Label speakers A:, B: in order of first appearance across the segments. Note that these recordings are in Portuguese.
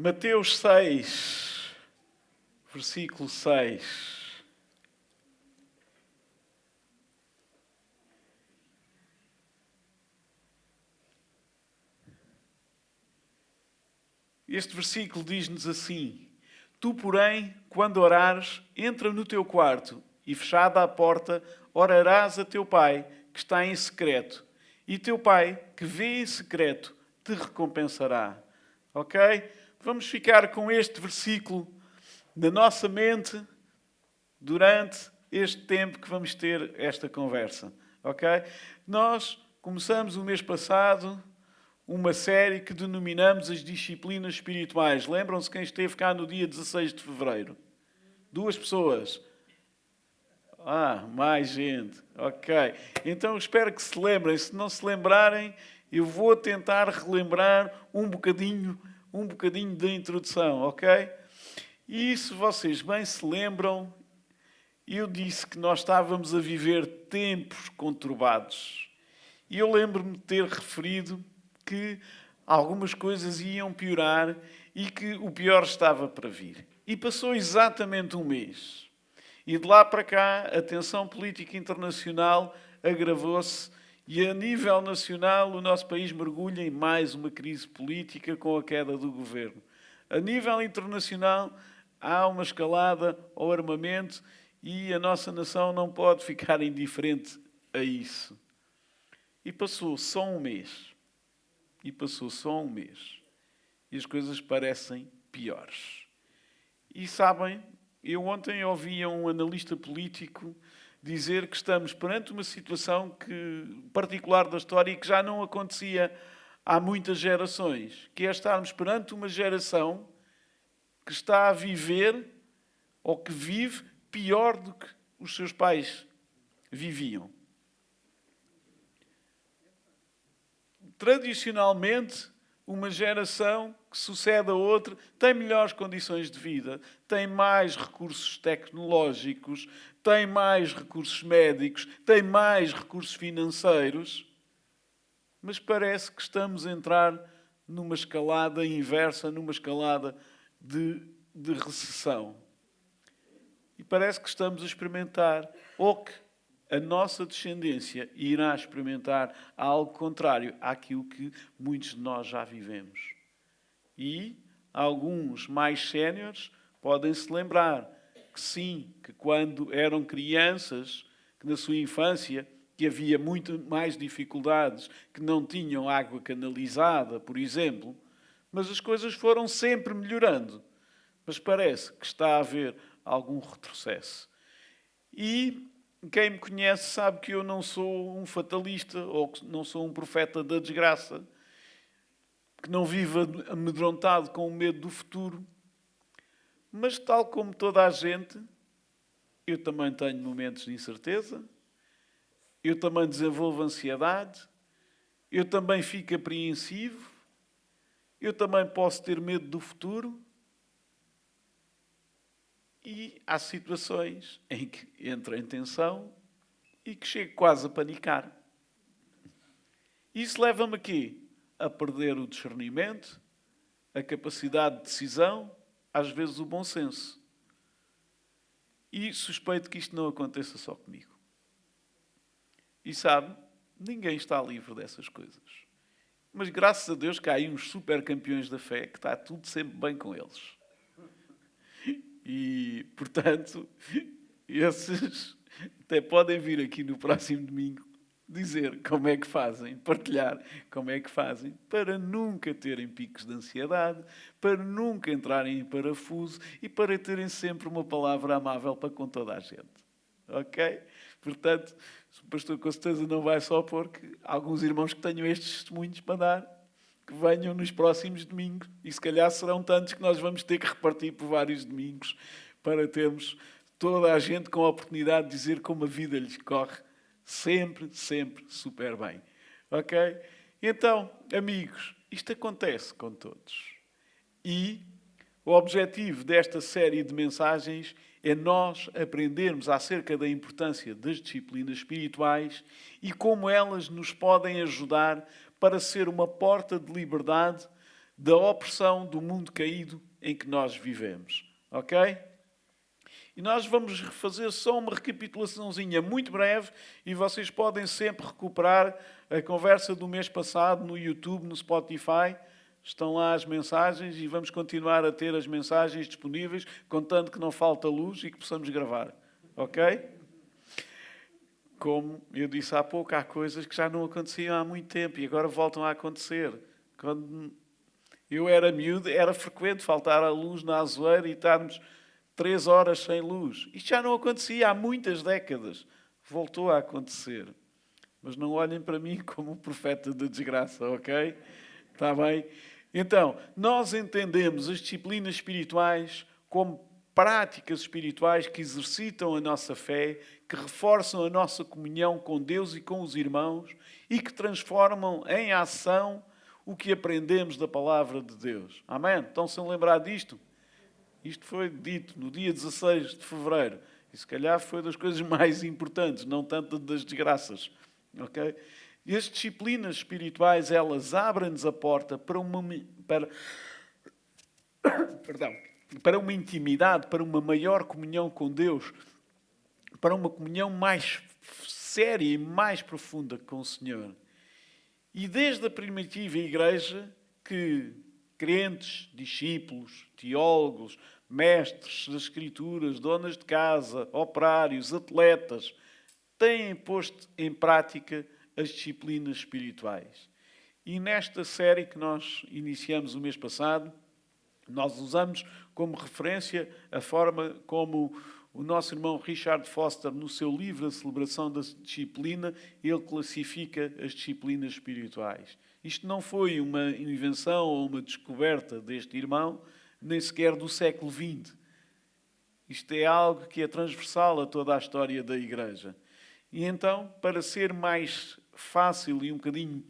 A: Mateus 6, versículo 6. Este versículo diz-nos assim: Tu, porém, quando orares, entra no teu quarto e, fechada a porta, orarás a teu pai, que está em secreto. E teu pai, que vê em secreto, te recompensará. Ok? Vamos ficar com este versículo na nossa mente durante este tempo que vamos ter esta conversa. Ok? Nós começamos o mês passado uma série que denominamos as disciplinas espirituais. Lembram-se quem esteve cá no dia 16 de fevereiro? 2 pessoas. Mais gente. Ok. Então espero que se lembrem. Se não se lembrarem, eu vou tentar relembrar um bocadinho da introdução, ok? E se vocês bem se lembram, eu disse que nós estávamos a viver tempos conturbados. E eu lembro-me de ter referido que algumas coisas iam piorar e que o pior estava para vir. E passou exatamente um mês. E de lá para cá, a tensão política internacional agravou-se e, a nível nacional, o nosso país mergulha em mais uma crise política com a queda do governo. A nível internacional, há uma escalada ao armamento e a nossa nação não pode ficar indiferente a isso. E passou só um mês. E as coisas parecem piores. E sabem, eu ontem ouvi um analista político dizer que estamos perante uma situação particular da história e que já não acontecia há muitas gerações, que é estarmos perante uma geração que está a viver ou que vive pior do que os seus pais viviam. Tradicionalmente, uma geração que sucede a outra tem melhores condições de vida, tem mais recursos tecnológicos, tem mais recursos médicos, tem mais recursos financeiros, mas parece que estamos a entrar numa escalada inversa, numa escalada de recessão. E parece que estamos a experimentar, ou que a nossa descendência irá experimentar algo contrário àquilo que muitos de nós já vivemos. E alguns mais séniores podem se lembrar que sim, que quando eram crianças, que na sua infância, que havia muito mais dificuldades, que não tinham água canalizada, por exemplo, mas as coisas foram sempre melhorando. Mas parece que está a haver algum retrocesso. E quem me conhece sabe que eu não sou um fatalista ou que não sou um profeta da desgraça, que não vivo amedrontado com o medo do futuro. Mas, tal como toda a gente, eu também tenho momentos de incerteza, eu também desenvolvo ansiedade, eu também fico apreensivo, eu também posso ter medo do futuro. E há situações em que entro em tensão e que chego quase a panicar. Isso leva-me a quê? A perder o discernimento, a capacidade de decisão, às vezes o bom senso. E suspeito que isto não aconteça só comigo. E sabe, ninguém está livre dessas coisas. Mas graças a Deus que há aí uns super campeões da fé que está tudo sempre bem com eles. E, portanto, esses até podem vir aqui no próximo domingo dizer como é que fazem, partilhar como é que fazem, para nunca terem picos de ansiedade, para nunca entrarem em parafuso e para terem sempre uma palavra amável para com toda a gente. Ok? Portanto, o pastor com certeza não vai só porque alguns irmãos que tenham estes testemunhos para dar, que venham nos próximos domingos. E se calhar serão tantos que nós vamos ter que repartir por vários domingos para termos toda a gente com a oportunidade de dizer como a vida lhes corre sempre super bem. Ok? Então, amigos, isto acontece com todos. E o objetivo desta série de mensagens é nós aprendermos acerca da importância das disciplinas espirituais e como elas nos podem ajudar para ser uma porta de liberdade, da opressão do mundo caído em que nós vivemos. Ok? E nós vamos fazer só uma recapitulaçãozinha muito breve e vocês podem sempre recuperar a conversa do mês passado no YouTube, no Spotify. Estão lá as mensagens e vamos continuar a ter as mensagens disponíveis, contanto que não falta luz e que possamos gravar. Ok? Como eu disse há pouco, há coisas que já não aconteciam há muito tempo e agora voltam a acontecer. Quando eu era miúdo, era frequente faltar a luz na azuleira e estarmos 3 horas sem luz. Isto já não acontecia há muitas décadas. Voltou a acontecer. Mas não olhem para mim como um profeta da desgraça, ok? Está bem? Então, nós entendemos as disciplinas espirituais como práticas espirituais que exercitam a nossa fé, que reforçam a nossa comunhão com Deus e com os irmãos e que transformam em ação o que aprendemos da palavra de Deus. Amém? Estão-se a lembrar disto? Isto foi dito no dia 16 de fevereiro. E se calhar foi das coisas mais importantes, não tanto das desgraças. Ok? E as disciplinas espirituais, elas abrem-nos a porta para uma intimidade, para uma maior comunhão com Deus, para uma comunhão mais séria e mais profunda com o Senhor. E desde a primitiva igreja, que crentes, discípulos, teólogos, mestres das Escrituras, donas de casa, operários, atletas, têm posto em prática as disciplinas espirituais. E nesta série que nós iniciamos o mês passado, nós usamos como referência a forma como o nosso irmão Richard Foster, no seu livro A Celebração da Disciplina, ele classifica as disciplinas espirituais. Isto não foi uma invenção ou uma descoberta deste irmão, nem sequer do século XX. Isto é algo que é transversal a toda a história da Igreja. E então, para ser mais fácil e um bocadinho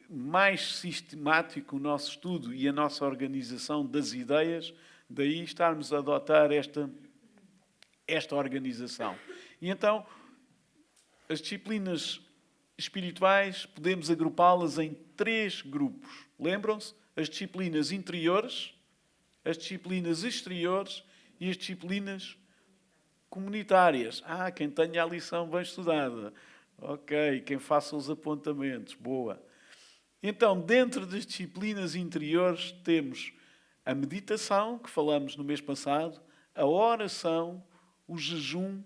A: mais sistemático o nosso estudo e a nossa organização das ideias, daí estarmos a adotar esta organização. E então, as disciplinas espirituais podemos agrupá-las em 3 grupos. Lembram-se? As disciplinas interiores, as disciplinas exteriores e as disciplinas comunitárias. Quem tenha a lição bem estudada. Ok, quem faça os apontamentos. Boa. Então, dentro das disciplinas interiores, temos a meditação, que falamos no mês passado, a oração, o jejum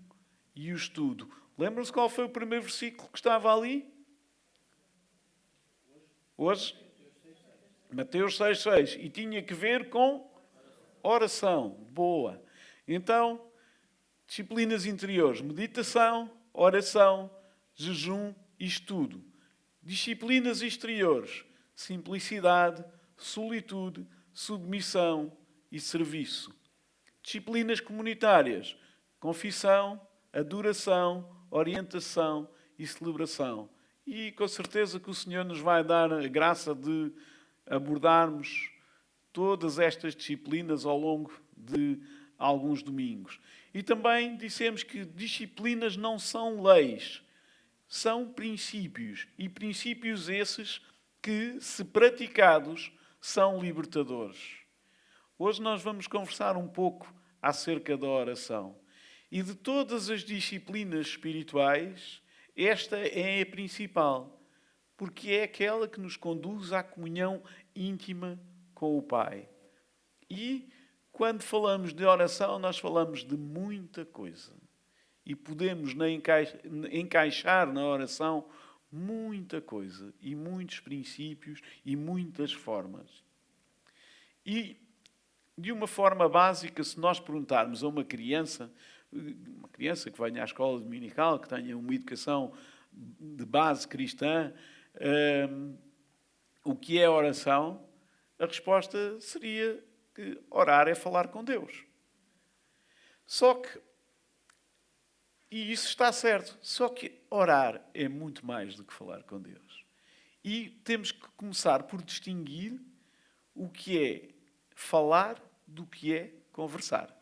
A: e o estudo. Lembram-se qual foi o primeiro versículo que estava ali? Hoje? Mateus 6,6. E tinha que ver com oração. Boa. Então, disciplinas interiores, meditação, oração, jejum e estudo. Disciplinas exteriores, simplicidade, solitude, submissão e serviço. Disciplinas comunitárias, confissão, adoração, orientação e celebração. E com certeza que o Senhor nos vai dar a graça de abordarmos todas estas disciplinas ao longo de alguns domingos. E também dissemos que disciplinas não são leis, são princípios. E princípios esses que, se praticados, são libertadores. Hoje nós vamos conversar um pouco acerca da oração. E de todas as disciplinas espirituais, esta é a principal, porque é aquela que nos conduz à comunhão íntima com o Pai. E quando falamos de oração, nós falamos de muita coisa. E podemos encaixar na oração muita coisa, e muitos princípios, e muitas formas. E, de uma forma básica, se nós perguntarmos a uma criança que venha à escola dominical, que tenha uma educação de base cristã, o que é oração, a resposta seria que orar é falar com Deus. E isso está certo, só que orar é muito mais do que falar com Deus. E temos que começar por distinguir o que é falar do que é conversar.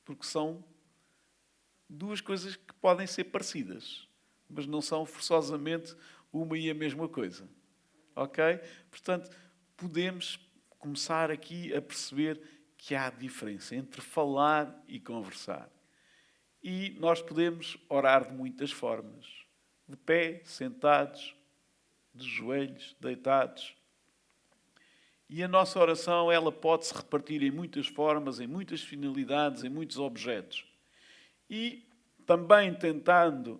A: Porque são 2 coisas que podem ser parecidas, mas não são forçosamente uma e a mesma coisa. Ok? Portanto, podemos começar aqui a perceber que há diferença entre falar e conversar. E nós podemos orar de muitas formas. De pé, sentados, de joelhos, deitados. E a nossa oração, ela pode se repartir em muitas formas, em muitas finalidades, em muitos objetos. E também tentando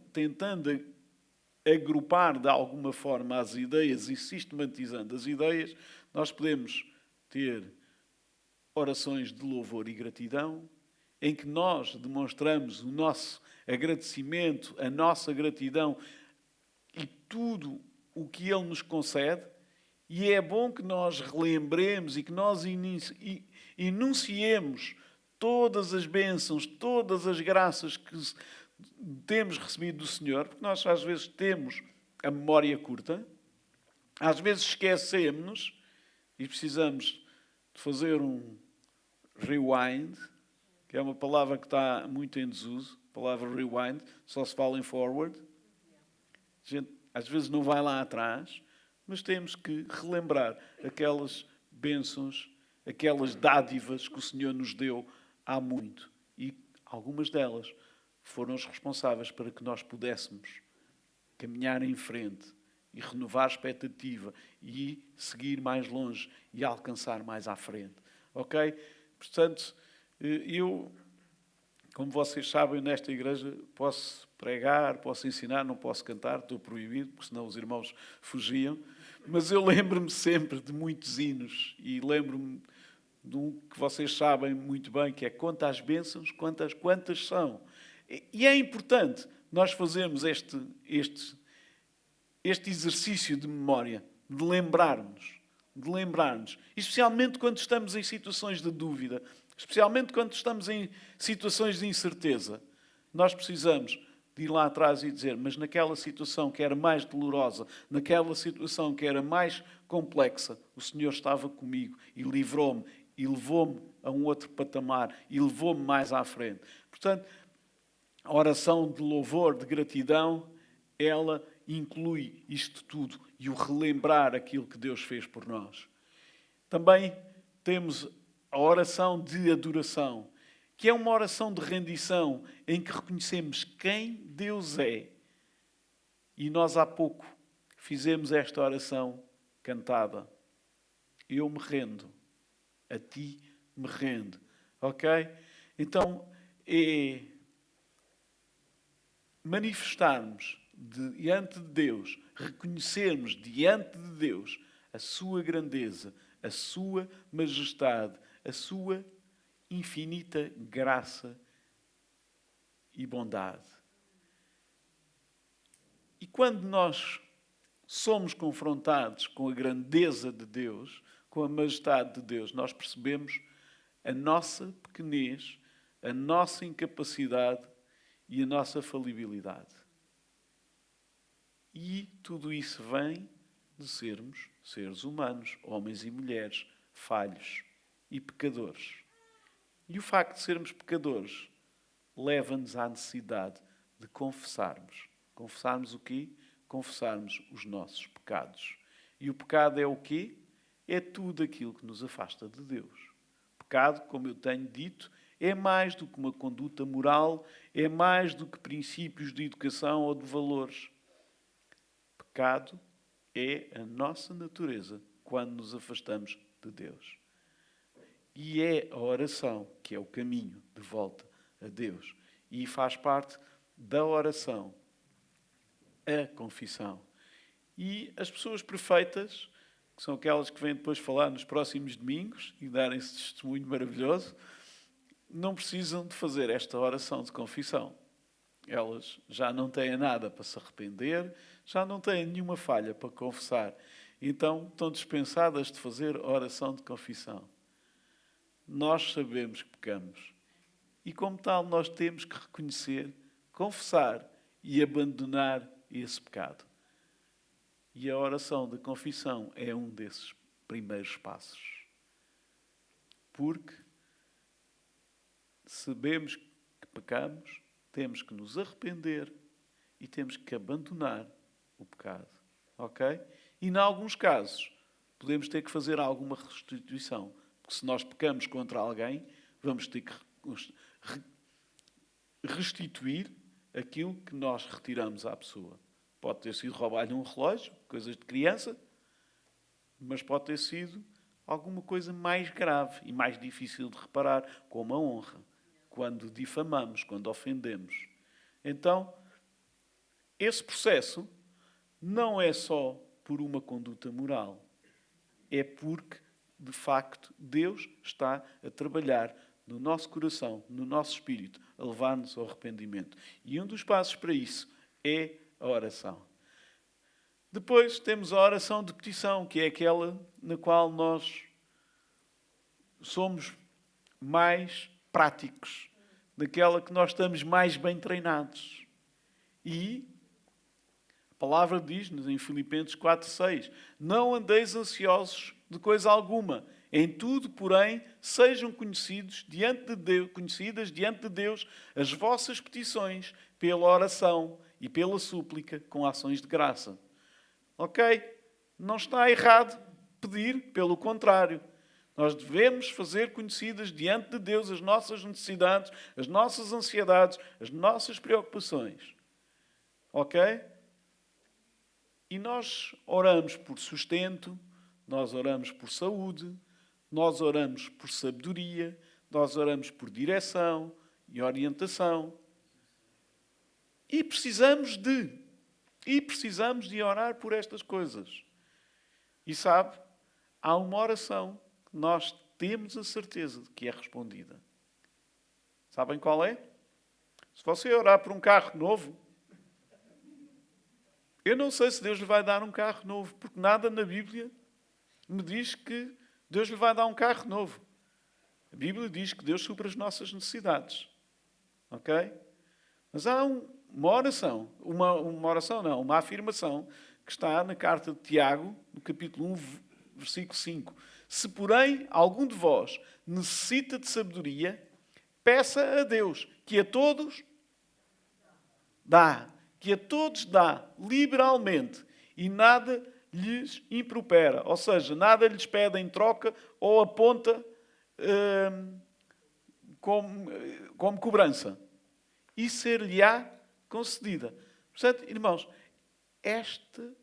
A: agrupar de alguma forma as ideias e sistematizando as ideias, nós podemos ter orações de louvor e gratidão, em que nós demonstramos o nosso agradecimento, a nossa gratidão e tudo o que Ele nos concede. E é bom que nós relembremos e que nós enunciemos todas as bênçãos, todas as graças que temos recebido do Senhor, porque nós às vezes temos a memória curta, às vezes esquecemos-nos e precisamos de fazer um rewind, que é uma palavra que está muito em desuso, a palavra rewind, só se fala em forward. A gente às vezes não vai lá atrás, mas temos que relembrar aquelas bênçãos, aquelas dádivas que o Senhor nos deu há muito. E algumas delas foram os responsáveis para que nós pudéssemos caminhar em frente e renovar a expectativa e seguir mais longe e alcançar mais à frente. Ok? Portanto, eu, como vocês sabem, nesta igreja posso pregar, posso ensinar, não posso cantar, estou proibido, porque senão os irmãos fugiam. Mas eu lembro-me sempre de muitos hinos e lembro-me de um que vocês sabem muito bem, que é quantas bênçãos, quantas são. E é importante nós fazermos este exercício de memória, de lembrarmos, especialmente quando estamos em situações de dúvida, especialmente quando estamos em situações de incerteza. Nós precisamos de ir lá atrás e dizer, mas naquela situação que era mais dolorosa, naquela situação que era mais complexa, o Senhor estava comigo e livrou-me e levou-me a um outro patamar e levou-me mais à frente. Portanto, a oração de louvor, de gratidão, ela inclui isto tudo e o relembrar aquilo que Deus fez por nós. Também temos a oração de adoração, que é uma oração de rendição em que reconhecemos quem Deus é. E nós há pouco fizemos esta oração cantada. Eu me rendo, a ti me rendo. Ok? Então, é manifestarmos diante de Deus, reconhecermos diante de Deus a sua grandeza, a sua majestade, a sua infinita graça e bondade. E quando nós somos confrontados com a grandeza de Deus, com a majestade de Deus, nós percebemos a nossa pequenez, a nossa incapacidade e a nossa falibilidade. E tudo isso vem de sermos seres humanos, homens e mulheres, falhos e pecadores. E o facto de sermos pecadores leva-nos à necessidade de confessarmos. Confessarmos o quê? Confessarmos os nossos pecados. E o pecado é o quê? É tudo aquilo que nos afasta de Deus. Pecado, como eu tenho dito, é mais do que uma conduta moral, é mais do que princípios de educação ou de valores. Pecado é a nossa natureza quando nos afastamos de Deus. E é a oração que é o caminho de volta a Deus. E faz parte da oração a confissão. E as pessoas perfeitas, que são aquelas que vêm depois falar nos próximos domingos e darem esse testemunho maravilhoso, não precisam de fazer esta oração de confissão. Elas já não têm nada para se arrepender, já não têm nenhuma falha para confessar. Então estão dispensadas de fazer a oração de confissão. Nós sabemos que pecamos. E como tal, nós temos que reconhecer, confessar e abandonar esse pecado. E a oração de confissão é um desses primeiros passos. Porque sabemos que pecamos, temos que nos arrepender e temos que abandonar o pecado. Ok? E, em alguns casos, podemos ter que fazer alguma restituição. Porque se nós pecamos contra alguém, vamos ter que restituir aquilo que nós retiramos à pessoa. Pode ter sido roubar-lhe um relógio, coisas de criança, mas pode ter sido alguma coisa mais grave e mais difícil de reparar, como a honra, quando difamamos, quando ofendemos. Então, esse processo não é só por uma conduta moral, é porque, de facto, Deus está a trabalhar no nosso coração, no nosso espírito, a levar-nos ao arrependimento. E um dos passos para isso é a oração. Depois temos a oração de petição, que é aquela na qual nós somos mais práticos, naquela que nós estamos mais bem treinados. E a palavra diz-nos em Filipenses 4:6: não andeis ansiosos de coisa alguma, em tudo, porém, sejam conhecidas diante de Deus as vossas petições pela oração e pela súplica com ações de graça. Ok? Não está errado pedir, pelo contrário. Nós devemos fazer conhecidas diante de Deus as nossas necessidades, as nossas ansiedades, as nossas preocupações. Ok? E nós oramos por sustento, nós oramos por saúde, nós oramos por sabedoria, nós oramos por direção e orientação. E precisamos de orar por estas coisas. E sabe, há uma oração que nós temos a certeza de que é respondida. Sabem qual é? Se você orar por um carro novo, eu não sei se Deus lhe vai dar um carro novo, porque nada na Bíblia me diz que Deus lhe vai dar um carro novo. A Bíblia diz que Deus supre as nossas necessidades. Ok? Mas há uma oração, uma afirmação que está na carta de Tiago, no capítulo 1, versículo 5. Se, porém, algum de vós necessita de sabedoria, peça a Deus, que a todos dá. Que a todos dá liberalmente e nada lhes impropera. Ou seja, nada lhes pede em troca ou aponta como cobrança. E ser-lhe-á concedida. Portanto, irmãos, esta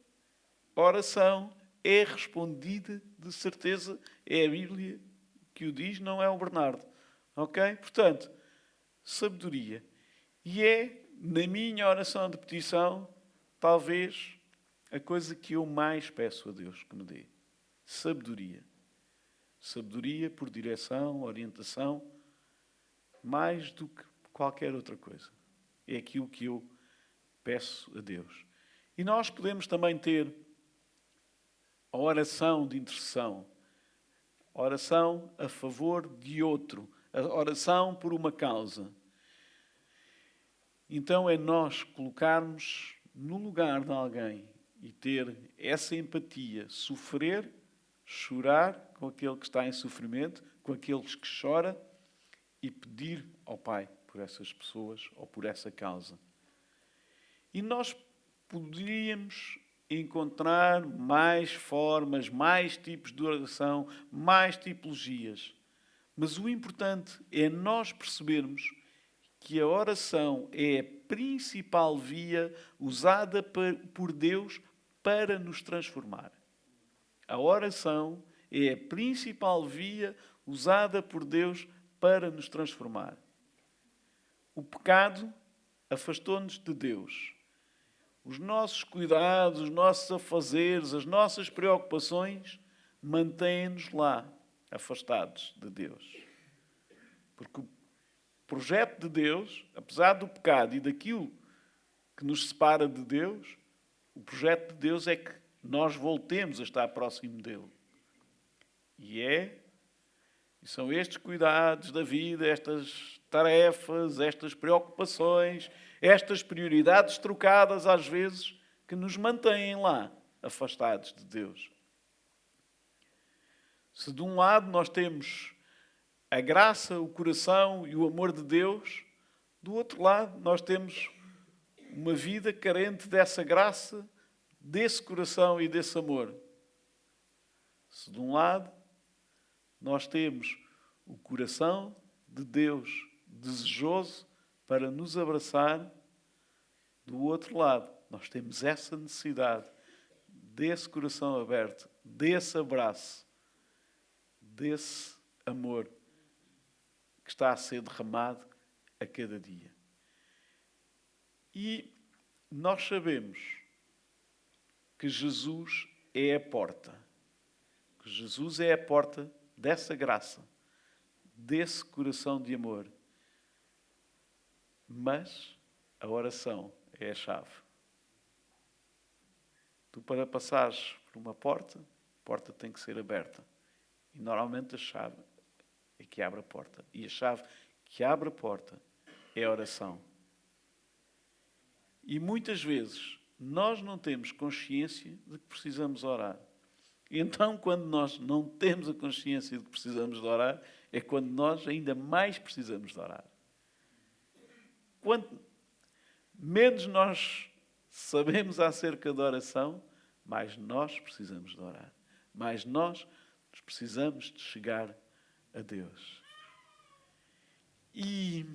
A: oração é respondida de certeza. É a Bíblia que o diz, não é o Bernardo. Ok? Portanto, sabedoria. E é, na minha oração de petição, talvez a coisa que eu mais peço a Deus que me dê. Sabedoria. Sabedoria por direção, orientação, mais do que qualquer outra coisa. É aquilo que eu peço a Deus. E nós podemos também ter a oração de intercessão. A oração a favor de outro. A oração por uma causa. Então é nós colocarmos no lugar de alguém e ter essa empatia, sofrer, chorar com aquele que está em sofrimento, com aqueles que chora e pedir ao Pai por essas pessoas ou por essa causa. E nós poderíamos encontrar mais formas, mais tipos de oração, mais tipologias. Mas o importante é nós percebermos que a oração é a principal via usada por Deus para nos transformar. A oração é a principal via usada por Deus para nos transformar. O pecado afastou-nos de Deus. Os nossos cuidados, os nossos afazeres, as nossas preocupações mantêm-nos lá, afastados de Deus. Porque o projeto de Deus, apesar do pecado e daquilo que nos separa de Deus, o projeto de Deus é que nós voltemos a estar próximo dele. E são estes cuidados da vida, estas tarefas, estas preocupações, estas prioridades trocadas às vezes, que nos mantêm lá, afastados de Deus. Se de um lado nós temos a graça, o coração e o amor de Deus, do outro lado nós temos uma vida carente dessa graça, desse coração e desse amor. Se de um lado nós temos o coração de Deus desejoso para nos abraçar, do outro lado nós temos essa necessidade desse coração aberto, desse abraço, desse amor que está a ser derramado a cada dia. E nós sabemos que Jesus é a porta. Que Jesus é a porta dessa graça, desse coração de amor. Mas a oração é a chave. Tu, para passares por uma porta, a porta tem que ser aberta. E normalmente a chave é que abre a porta. E a chave que abre a porta é a oração. E muitas vezes nós não temos consciência de que precisamos orar. E então, quando nós não temos a consciência de que precisamos de orar, é quando nós ainda mais precisamos de orar. Quanto menos nós sabemos acerca da oração, mais nós precisamos de orar. Mais nós precisamos de chegar a Deus. E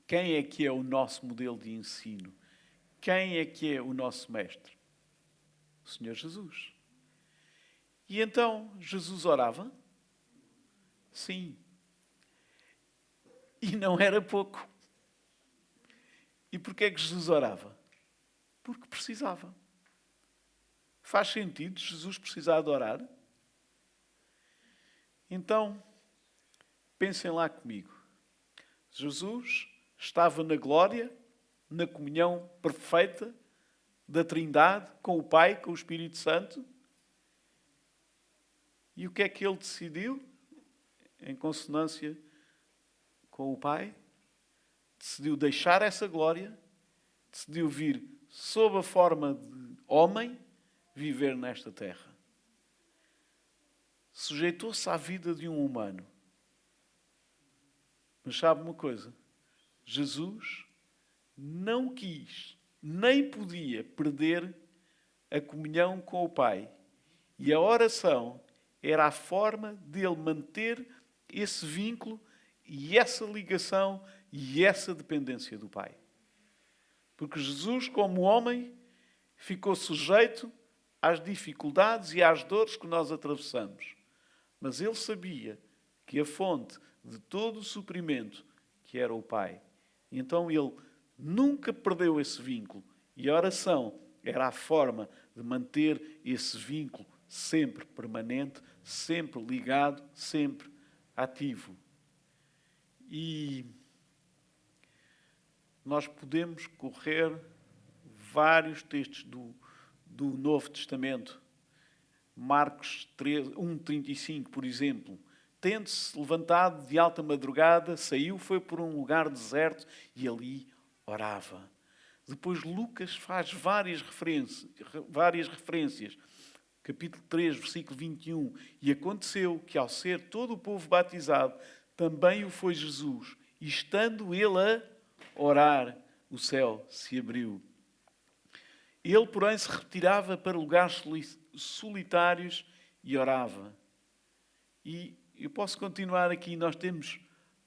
A: quem é que é o nosso modelo de ensino? Quem é que é o nosso mestre? O Senhor Jesus. E então, Jesus orava? Sim. E não era pouco. E porquê é que Jesus orava? Porque precisava. Faz sentido Jesus precisar de orar? Então, pensem lá comigo. Jesus estava na glória, na comunhão perfeita da Trindade, com o Pai, com o Espírito Santo. E o que é que ele decidiu? Em consonância com o Pai, decidiu deixar essa glória, decidiu vir sob a forma de homem, viver nesta terra. Sujeitou-se à vida de um humano. Mas sabe uma coisa? Jesus não quis, nem podia perder a comunhão com o Pai. E a oração era a forma dele manter esse vínculo e essa ligação e essa dependência do Pai. Porque Jesus, como homem, ficou sujeito às dificuldades e às dores que nós atravessamos. Mas ele sabia que a fonte de todo o suprimento que era o Pai. E então ele nunca perdeu esse vínculo. E a oração era a forma de manter esse vínculo sempre permanente, sempre ligado, sempre ativo. E nós podemos correr vários textos do Novo Testamento. Marcos 1,35, por exemplo. Tendo-se levantado de alta madrugada, saiu, foi por um lugar deserto e ali orava. Depois Lucas faz várias referências. Capítulo 3, versículo 21. E aconteceu que, ao ser todo o povo batizado, também o foi Jesus. E estando ele a orar, o céu se abriu. Ele, porém, se retirava para lugares solitários e orava. E eu posso continuar aqui. Nós temos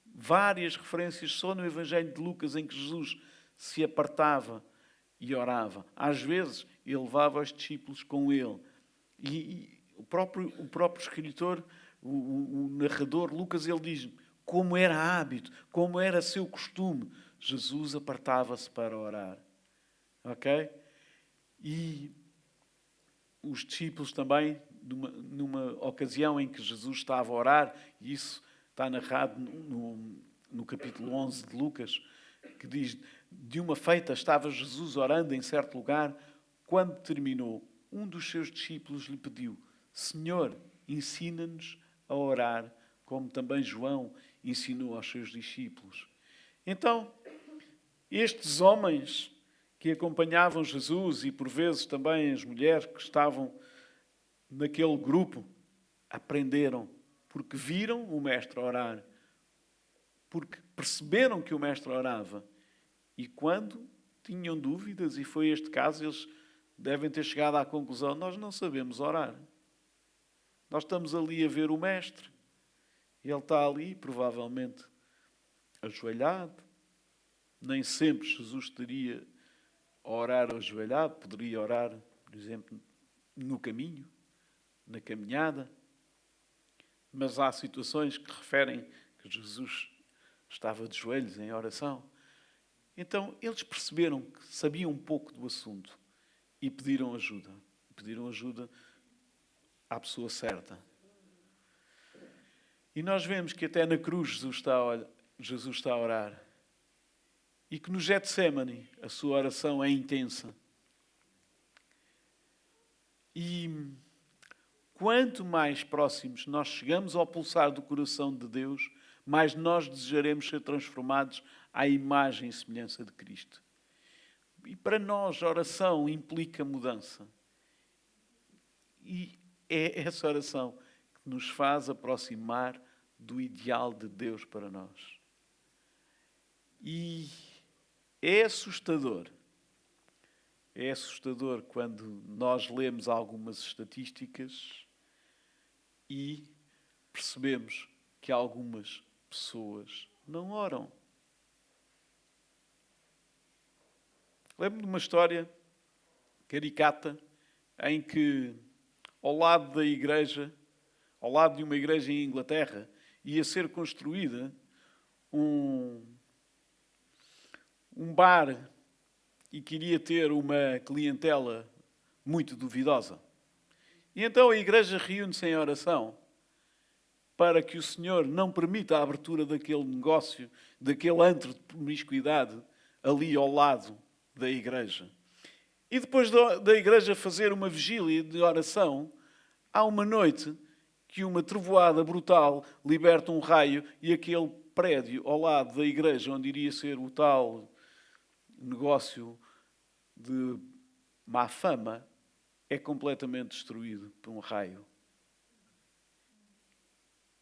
A: várias referências só no Evangelho de Lucas em que Jesus se apartava e orava. Às vezes, ele levava os discípulos com ele. E o próprio escritor, o narrador, Lucas, ele diz como era hábito, como era seu costume. Jesus apartava-se para orar. Ok? E os discípulos também, numa ocasião em que Jesus estava a orar, e isso está narrado no capítulo 11 de Lucas, que diz, de uma feita estava Jesus orando em certo lugar, quando terminou, um dos seus discípulos lhe pediu, Senhor, ensina-nos a orar, como também João ensinou aos seus discípulos. Então, estes homens que acompanhavam Jesus e por vezes também as mulheres que estavam naquele grupo, aprenderam, porque viram o Mestre orar, porque perceberam que o Mestre orava. E quando tinham dúvidas, e foi este caso, eles devem ter chegado à conclusão, nós não sabemos orar. Nós estamos ali a ver o Mestre. Ele está ali, provavelmente, ajoelhado. Nem sempre Jesus estaria a orar ajoelhado. Poderia orar, por exemplo, no caminho, na caminhada. Mas há situações que referem que Jesus estava de joelhos em oração. Então, eles perceberam que sabiam um pouco do assunto e pediram ajuda. Pediram ajuda à pessoa certa. E nós vemos que até na cruz Jesus está a orar. E que no Getsémani a sua oração é intensa. E quanto mais próximos nós chegamos ao pulsar do coração de Deus, mais nós desejaremos ser transformados à imagem e semelhança de Cristo. E para nós a oração implica mudança. E é essa oração que nos faz aproximar do ideal de Deus para nós. E é assustador. É assustador quando nós lemos algumas estatísticas e percebemos que algumas pessoas não oram. Lembro-me de uma história caricata em que ao lado da igreja, ao lado de uma igreja em Inglaterra, ia ser construída um bar e queria ter uma clientela muito duvidosa. E então a igreja reúne-se em oração para que o Senhor não permita a abertura daquele negócio, daquele antro de promiscuidade ali ao lado da igreja. E depois da igreja fazer uma vigília de oração, há uma noite que uma trovoada brutal liberta um raio e aquele prédio ao lado da igreja, onde iria ser o tal negócio de má fama, é completamente destruído por um raio.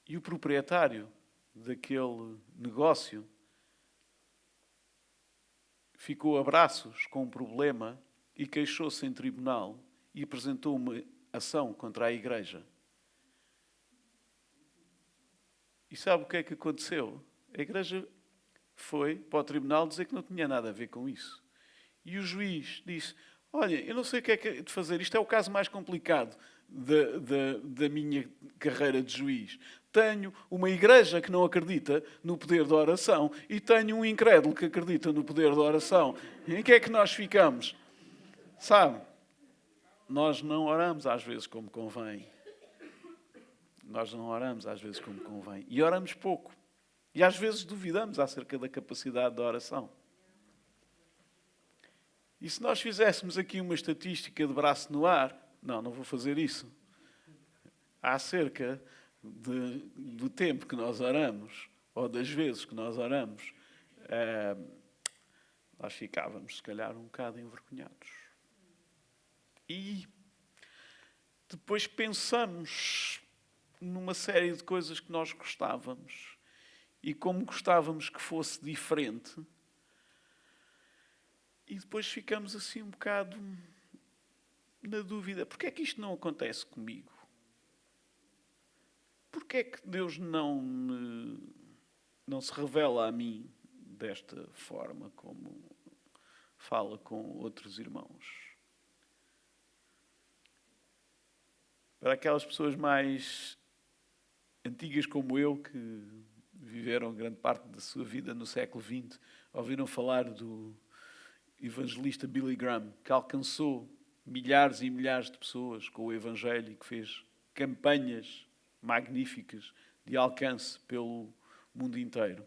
A: E o proprietário daquele negócio ficou a braços com um problema e queixou-se em tribunal e apresentou uma ação contra a igreja. E sabe o que é que aconteceu? A igreja foi para o tribunal dizer que não tinha nada a ver com isso. E o juiz disse: olha, eu não sei o que é de fazer. Isto é o caso mais complicado da minha carreira de juiz. Tenho uma igreja que não acredita no poder da oração e tenho um incrédulo que acredita no poder da oração. Em que é que nós ficamos? Sabe? Nós não oramos às vezes como convém. Nós não oramos às vezes como convém. E oramos pouco. E às vezes duvidamos acerca da capacidade da oração. E se nós fizéssemos aqui uma estatística de braço no ar, não vou fazer isso. Acerca do tempo que nós oramos, ou das vezes que nós oramos, nós ficávamos, se calhar, um bocado envergonhados. E depois pensamos numa série de coisas que nós gostávamos e como gostávamos que fosse diferente. E depois ficamos assim um bocado na dúvida. Porquê é que isto não acontece comigo? Porquê é que Deus não se revela a mim desta forma como fala com outros irmãos? Para aquelas pessoas mais antigas como eu, que viveram grande parte da sua vida no século XX, ouviram falar do evangelista Billy Graham, que alcançou milhares e milhares de pessoas com o Evangelho e que fez campanhas magníficas de alcance pelo mundo inteiro.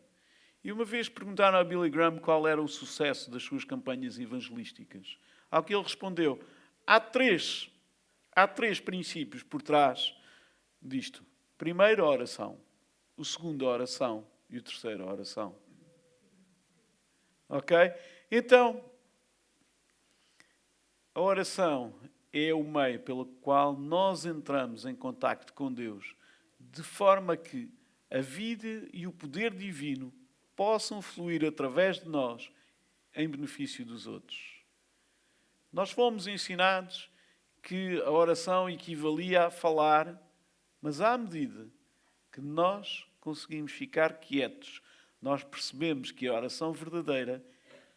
A: E uma vez perguntaram a Billy Graham qual era o sucesso das suas campanhas evangelísticas. Ao que ele respondeu: há três princípios por trás disto. Primeiro, a oração. O segundo, a oração. E o terceiro, a oração. Ok? Então, a oração é o meio pelo qual nós entramos em contacto com Deus, de forma que a vida e o poder divino possam fluir através de nós em benefício dos outros. Nós fomos ensinados que a oração equivalia a falar Mas à medida que nós conseguimos ficar quietos, nós percebemos que a oração verdadeira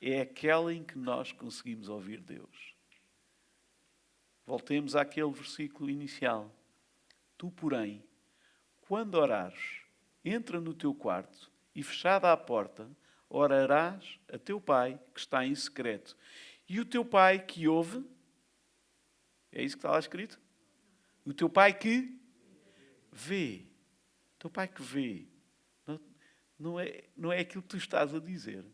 A: é aquela em que nós conseguimos ouvir Deus. Voltemos àquele versículo inicial. Tu, porém, quando orares, entra no teu quarto e, fechada a porta, orarás a teu pai que está em secreto. E o teu pai que ouve, é isso que está lá escrito? O teu pai que vê. O teu pai que vê. Não é aquilo que tu estás a dizer.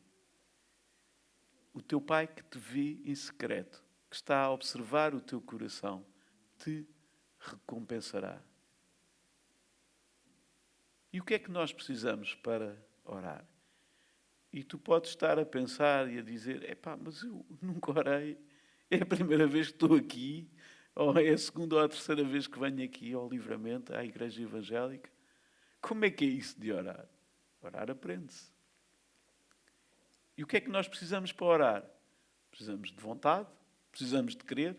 A: O teu pai que te vê em secreto, que está a observar o teu coração, te recompensará. E o que é que nós precisamos para orar? E tu podes estar a pensar e a dizer, mas eu nunca orei. É a primeira vez que estou aqui, ou é a segunda ou a terceira vez que venho aqui ao Livramento, à Igreja Evangélica. Como é que é isso de orar? Orar aprende-se. E o que é que nós precisamos para orar? Precisamos de vontade, precisamos de querer,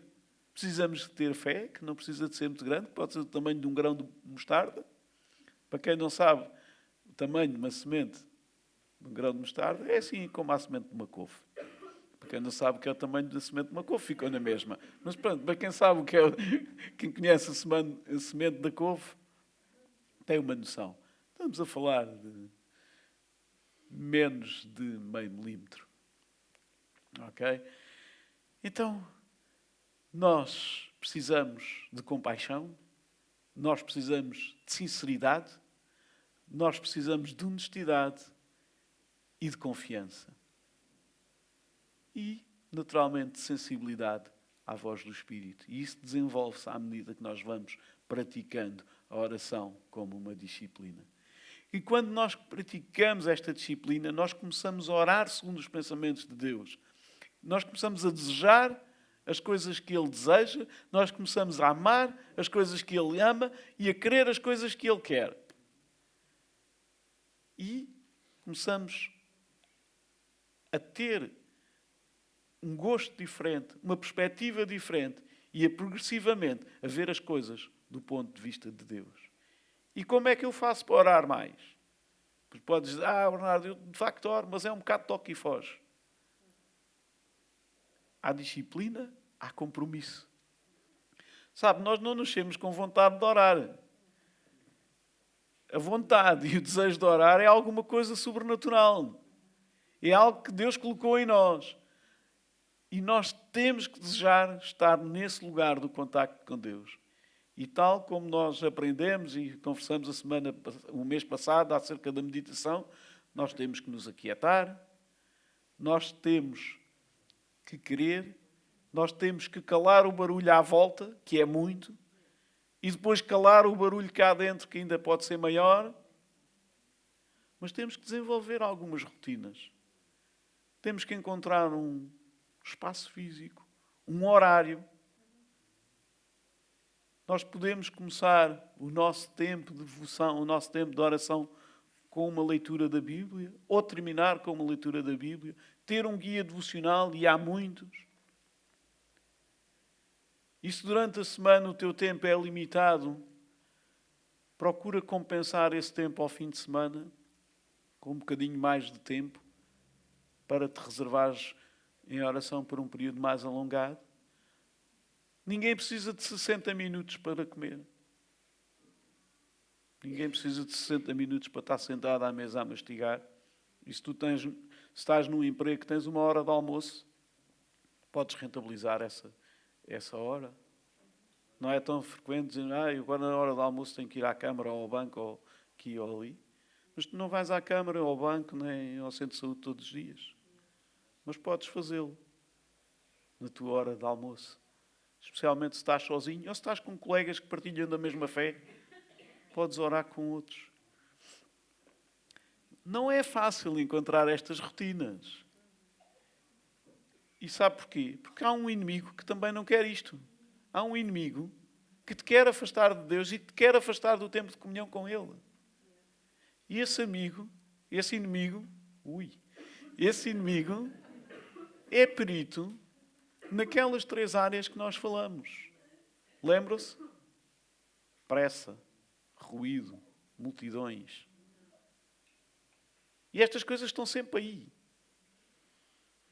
A: precisamos de ter fé, que não precisa de ser muito grande, pode ser do tamanho de um grão de mostarda. Para quem não sabe, o tamanho de uma semente de um grão de mostarda é assim como a semente de uma couve. Para quem não sabe o que é o tamanho da semente de uma couve, ficou na mesma. Mas pronto, para quem sabe o que é, quem conhece a semente da couve, tem uma noção. Estamos a falar de menos de meio milímetro. Ok? Então, nós precisamos de compaixão, nós precisamos de sinceridade, nós precisamos de honestidade e de confiança. E, naturalmente, de sensibilidade à voz do Espírito. E isso desenvolve-se à medida que nós vamos praticando a oração como uma disciplina. E quando nós praticamos esta disciplina, nós começamos a orar segundo os pensamentos de Deus. Nós começamos a desejar as coisas que Ele deseja, nós começamos a amar as coisas que Ele ama e a querer as coisas que Ele quer. E começamos a ter um gosto diferente, uma perspectiva diferente e a progressivamente a ver as coisas do ponto de vista de Deus. E como é que eu faço para orar mais? Porque podes dizer, Bernardo, eu de facto oro, mas é um bocado toque e foge. Há disciplina, há compromisso. Sabe, nós não nascemos com vontade de orar. A vontade e o desejo de orar é alguma coisa sobrenatural. É algo que Deus colocou em nós. E nós temos que desejar estar nesse lugar do contacto com Deus. E tal como nós aprendemos e conversamos o mês passado acerca da meditação, nós temos que nos aquietar, nós temos que querer, nós temos que calar o barulho à volta, que é muito, e depois calar o barulho cá dentro, que ainda pode ser maior. Mas temos que desenvolver algumas rotinas. Temos que encontrar um espaço físico, um horário. Nós podemos começar o nosso tempo de devoção, o nosso tempo de oração com uma leitura da Bíblia, ou terminar com uma leitura da Bíblia, ter um guia devocional, e há muitos. E se durante a semana o teu tempo é limitado, procura compensar esse tempo ao fim de semana com um bocadinho mais de tempo para te reservares em oração por um período mais alongado. Ninguém precisa de 60 minutos para comer. Ninguém precisa de 60 minutos para estar sentado à mesa a mastigar. E se estás num emprego que tens uma hora de almoço, podes rentabilizar essa hora. Não é tão frequente dizer, agora na hora do almoço tenho que ir à câmara ou ao banco, ou aqui ou ali. Mas tu não vais à câmara ou ao banco, nem ao centro de saúde todos os dias. Mas podes fazê-lo na tua hora de almoço. Especialmente se estás sozinho ou se estás com colegas que partilham da mesma fé, podes orar com outros. Não é fácil encontrar estas rotinas. E sabe porquê? Porque há um inimigo que também não quer isto. Há um inimigo que te quer afastar de Deus e te quer afastar do tempo de comunhão com Ele. E esse inimigo é perito naquelas 3 áreas que nós falamos. Lembra-se? Pressa, ruído, multidões. E estas coisas estão sempre aí.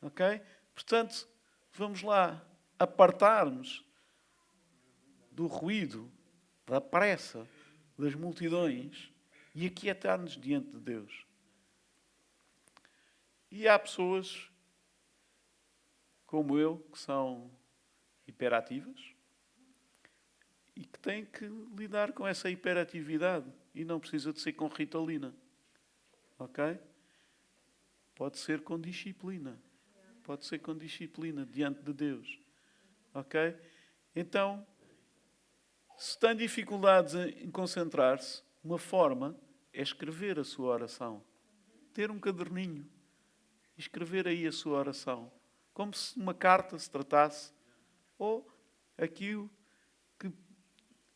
A: Ok? Portanto, vamos lá apartar-nos do ruído, da pressa, das multidões e aquietar-nos diante de Deus. E há pessoas como eu que são hiperativas e que têm que lidar com essa hiperatividade e não precisa de ser com Ritalina. Ok? Pode ser com disciplina. Pode ser com disciplina diante de Deus. Ok? Então, se tem dificuldades em concentrar-se, uma forma é escrever a sua oração. Ter um caderninho e escrever aí a sua oração. Como se uma carta se tratasse. Ou aquilo que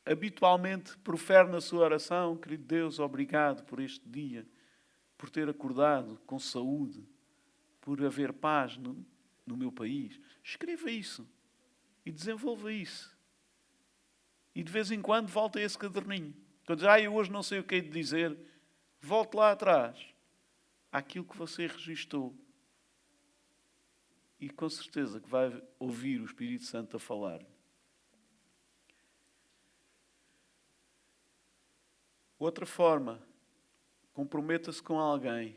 A: habitualmente profere na sua oração. Querido Deus, obrigado por este dia. Por ter acordado com saúde. Por haver paz no meu país. Escreva isso. E desenvolva isso. E de vez em quando volta a esse caderninho. Quando diz, eu hoje não sei o que hei de dizer, volte lá atrás. Àquilo que você registou. E com certeza que vai ouvir o Espírito Santo a falar. Outra forma, comprometa-se com alguém.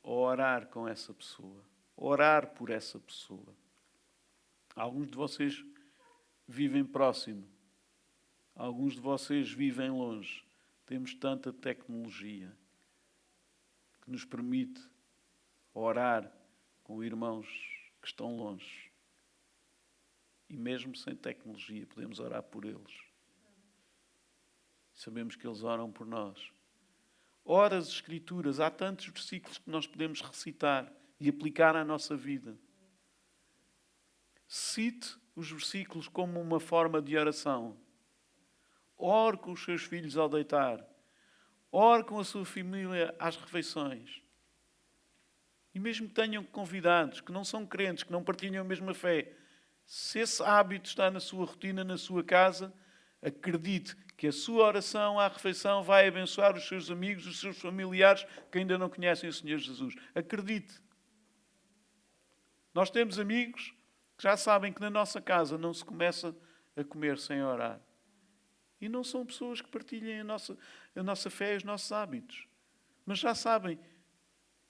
A: Ou orar com essa pessoa. Orar por essa pessoa. Alguns de vocês vivem próximo. Alguns de vocês vivem longe. Temos tanta tecnologia que nos permite orar com irmãos que estão longe. E mesmo sem tecnologia, podemos orar por eles. Sabemos que eles oram por nós. Ora as Escrituras, há tantos versículos que nós podemos recitar e aplicar à nossa vida. Cite os versículos como uma forma de oração. Ore com os seus filhos ao deitar. Ore com a sua família às refeições. E mesmo que tenham convidados que não são crentes, que não partilham a mesma fé, se esse hábito está na sua rotina, na sua casa, acredite que a sua oração à refeição vai abençoar os seus amigos, os seus familiares que ainda não conhecem o Senhor Jesus. Acredite. Nós temos amigos que já sabem que na nossa casa não se começa a comer sem orar. E não são pessoas que partilhem a nossa fé e os nossos hábitos. Mas já sabem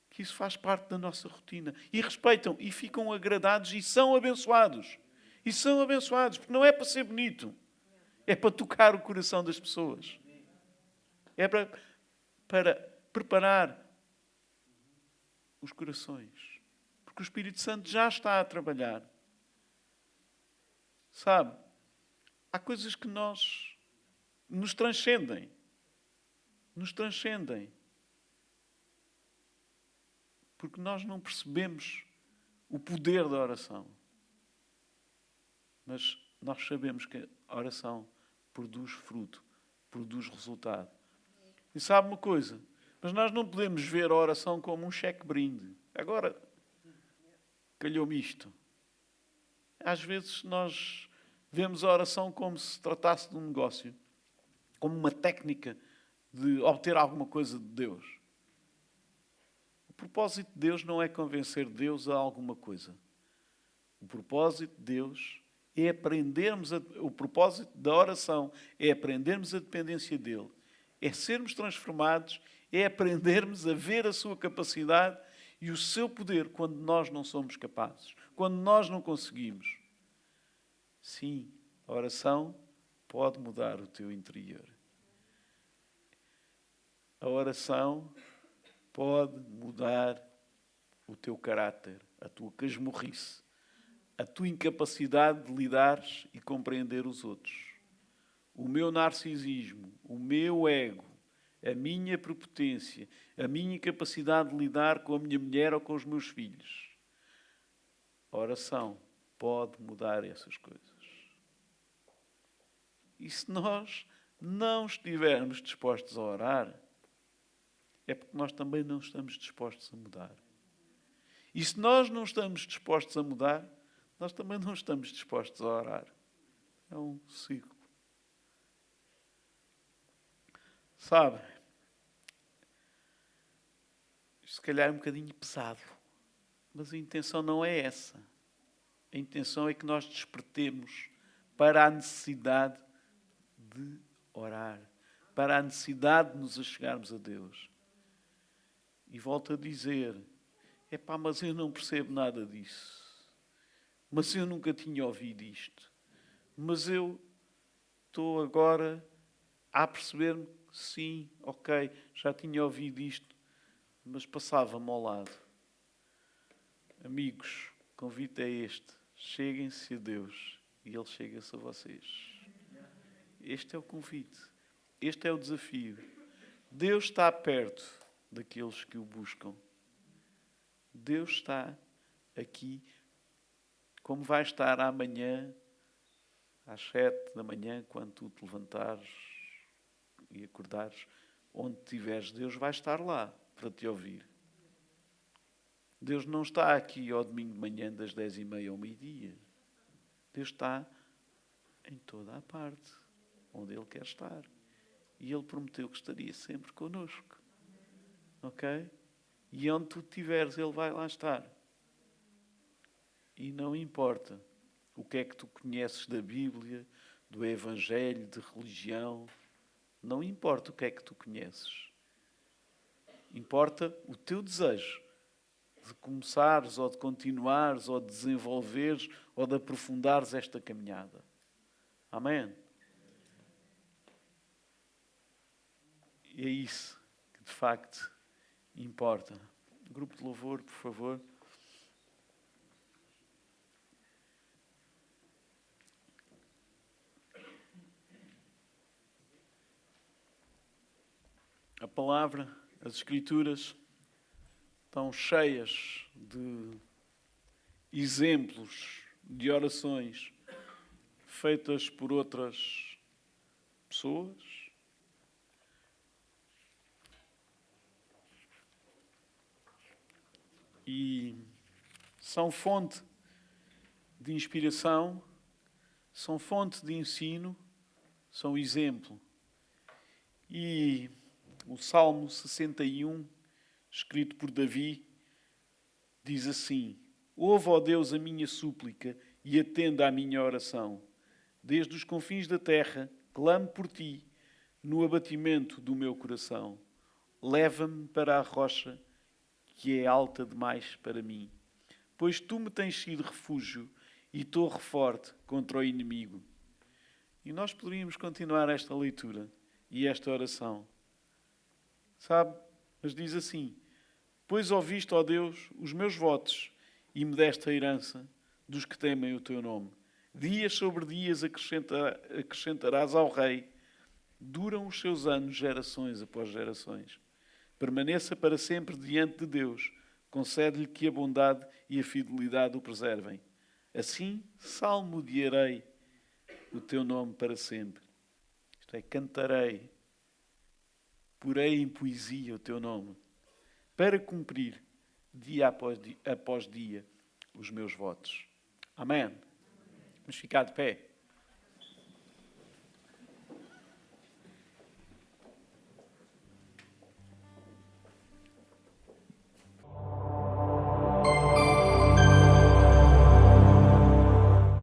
A: que isso faz parte da nossa rotina. E respeitam, e ficam agradados, e são abençoados. E são abençoados, porque não é para ser bonito. É para tocar o coração das pessoas. É para preparar os corações. Porque o Espírito Santo já está a trabalhar. Sabe? Há coisas que nos transcendem. Nos transcendem. Porque nós não percebemos o poder da oração. Mas nós sabemos que a oração produz fruto, produz resultado. E sabe uma coisa? Mas nós não podemos ver a oração como um cheque-brinde. Agora, calhou-me isto. Às vezes nós vemos a oração como se tratasse de um negócio. Como uma técnica de obter alguma coisa de Deus. O propósito de Deus não é convencer Deus a alguma coisa. O propósito de Deus é aprendermos, o propósito da oração é aprendermos a dependência dEle. É sermos transformados, é aprendermos a ver a sua capacidade e o seu poder quando nós não somos capazes, quando nós não conseguimos. Sim, a oração pode mudar o teu interior. A oração pode mudar o teu caráter, a tua casmurrice, a tua incapacidade de lidares e compreender os outros. O meu narcisismo, o meu ego, a minha prepotência, a minha incapacidade de lidar com a minha mulher ou com os meus filhos. A oração pode mudar essas coisas. E se nós não estivermos dispostos a orar, é porque nós também não estamos dispostos a mudar. E se nós não estamos dispostos a mudar, nós também não estamos dispostos a orar. É um ciclo. Sabe, isto se calhar é um bocadinho pesado, mas a intenção não é essa. A intenção é que nós despertemos para a necessidade de orar, para a necessidade de nos achegarmos a Deus. E volto a dizer, mas eu não percebo nada disso. Mas eu nunca tinha ouvido isto. Mas eu estou agora a perceber-me que sim, ok, já tinha ouvido isto, mas passava-me ao lado. Amigos, o convite é este. Cheguem-se a Deus e Ele chega-se a vocês. Este é o convite. Este é o desafio. Deus está perto daqueles que o buscam. Deus está aqui, como vai estar amanhã, às 7 da manhã, quando tu te levantares e acordares, onde estiveres, Deus vai estar lá para te ouvir. Deus não está aqui ao domingo de manhã das 10h30 ao meio-dia. Deus está em toda a parte onde Ele quer estar. E Ele prometeu que estaria sempre connosco. Ok? E onde tu estiveres, Ele vai lá estar. E não importa o que é que tu conheces da Bíblia, do Evangelho, de religião. Não importa o que é que tu conheces. Importa o teu desejo de começares, ou de continuares, ou de desenvolveres, ou de aprofundares esta caminhada. Amém? E é isso que, de facto, importa. Grupo de louvor, por favor. A palavra, as Escrituras, estão cheias de exemplos de orações feitas por outras pessoas. E são fonte de inspiração, são fonte de ensino, são exemplo. E o Salmo 61, escrito por Davi, diz assim: ouve, ó Deus, a minha súplica e atenda à minha oração. Desde os confins da terra, clamo por ti, no abatimento do meu coração. Leva-me para a rocha, que é alta demais para mim. Pois tu me tens sido refúgio e torre forte contra o inimigo. E nós poderíamos continuar esta leitura e esta oração. Sabe? Mas diz assim: pois ouviste, ó Deus, os meus votos e me deste a herança dos que temem o teu nome. Dias sobre dias acrescentarás ao rei. Duram os seus anos, gerações após gerações. Permaneça para sempre diante de Deus. Concede-lhe que a bondade e a fidelidade o preservem. Assim salmodiarei o teu nome para sempre. Isto é, cantarei, porei em poesia o teu nome, para cumprir, dia após dia, os meus votos. Amém. Vamos ficar de pé.